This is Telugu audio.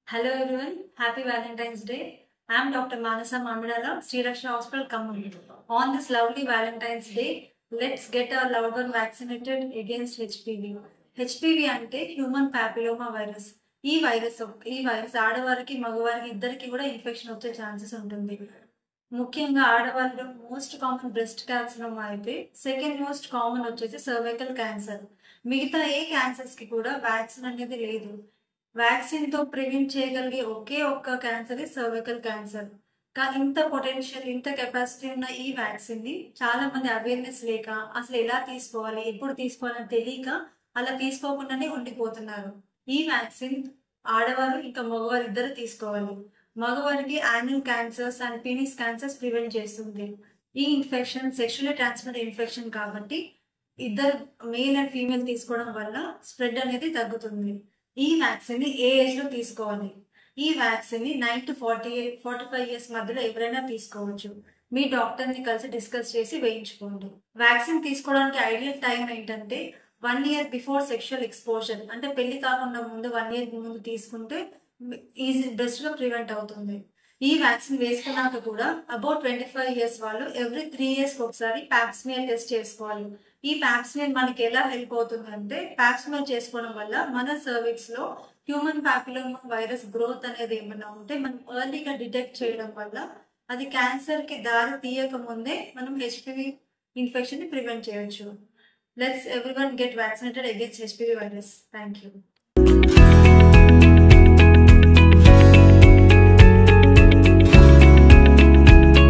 Hello everyone, happy Valentine's Day. I am Dr. Manasa Mamidala, Sri Raksha Hospital, Khammam. On this lovely Valentine's Day, let's get our loved one vaccinated against HPV. HPV అంటే హ్యూమన్ పాపిలోమా వైరస్. ఈ వైరస్ ఆడవారికి మగవారికి ఇద్దరికి కూడా ఇన్ఫెక్షన్ వచ్చే ఛాన్సెస్ ఉంటుంది. ముఖ్యంగా ఆడవారిలో మోస్ట్ కామన్ బ్రెస్ట్ క్యాన్సర్ అయితే సెకండ్ మోస్ట్ కామన్ వచ్చేసి సర్వైకల్ క్యాన్సర్. మిగతా ఏ క్యాన్సర్స్ కి కూడా వ్యాక్సిన్ అనేది లేదు. వ్యాక్సిన్ తో ప్రివెంట్ చేయగలిగే ఒకే ఒక్క క్యాన్సర్ సర్వైకల్ క్యాన్సర్. ఇంత పొటెన్షియల్ ఇంత కెపాసిటీ ఉన్న ఈ వ్యాక్సిన్ ని చాలా మంది అవేర్నెస్ లేక అసలు ఎలా తీసుకోవాలి ఎప్పుడు తీసుకోవాలని తెలియక అలా తీసుకోకుండానే ఉండిపోతున్నారు. ఈ వ్యాక్సిన్ ఆడవారు ఇంకా మగవారు ఇద్దరు తీసుకోవాలి. మగవారికి anal cancers and penis cancers prevent చేస్తుంది. ఈ ఇన్ఫెక్షన్ సెక్షువల్లీ ట్రాన్స్మిటెడ్ ఇన్ఫెక్షన్ కాబట్టి ఇద్దరు మేల్ అండ్ ఫీమేల్ తీసుకోవడం వల్ల స్ప్రెడ్ అనేది తగ్గుతుంది. ఈ వ్యాక్సిన్ ని ఏ ఏజ్ లో తీసుకోవాలి? ఈ వ్యాక్సిన్ ని 9 to 45 ఇయర్స్ మధ్యలో ఎవరైనా తీసుకోవచ్చు. మీ డాక్టర్ ని కలిసి డిస్కస్ చేసి వేయించుకోండి. వ్యాక్సిన్ తీసుకోవడానికి ఐడియల్ టైం ఏంటంటే 1 year బిఫోర్ సెక్షువల్ ఎక్స్పోజర్, అంటే పెళ్లి కాకుండా ముందు 1 year ముందు తీసుకుంటే ఈజీ బెస్ట్ గా ప్రివెంట్ అవుతుంది. ఈ వ్యాక్సిన్ వేసుకున్నాక కూడా అబౌట్ 25 ఇయర్స్ వాళ్ళు ఎవ్రీ 3 years ఒకసారి ప్యాప్స్మియర్ టెస్ట్ చేసుకోవాలి. ఈ ప్యాప్స్మియర్ మనకి ఎలా హెల్ప్ అవుతుంది అంటే, ప్యాప్స్మియర్ చేసుకోవడం వల్ల మన సర్విక్స్ లో హ్యూమన్ పాపిలోమా వైరస్ గ్రోత్ అనేది ఏమైనా ఉంటే మనం ఎర్లీగా డిటెక్ట్ చేయడం వల్ల అది క్యాన్సర్ కి దారి తీయక ముందే మనం హెచ్పివి ఇన్ఫెక్షన్ ని ప్రివెంట్ చేయొచ్చు. Let's everyone get vaccinated against HPV virus. Thank you.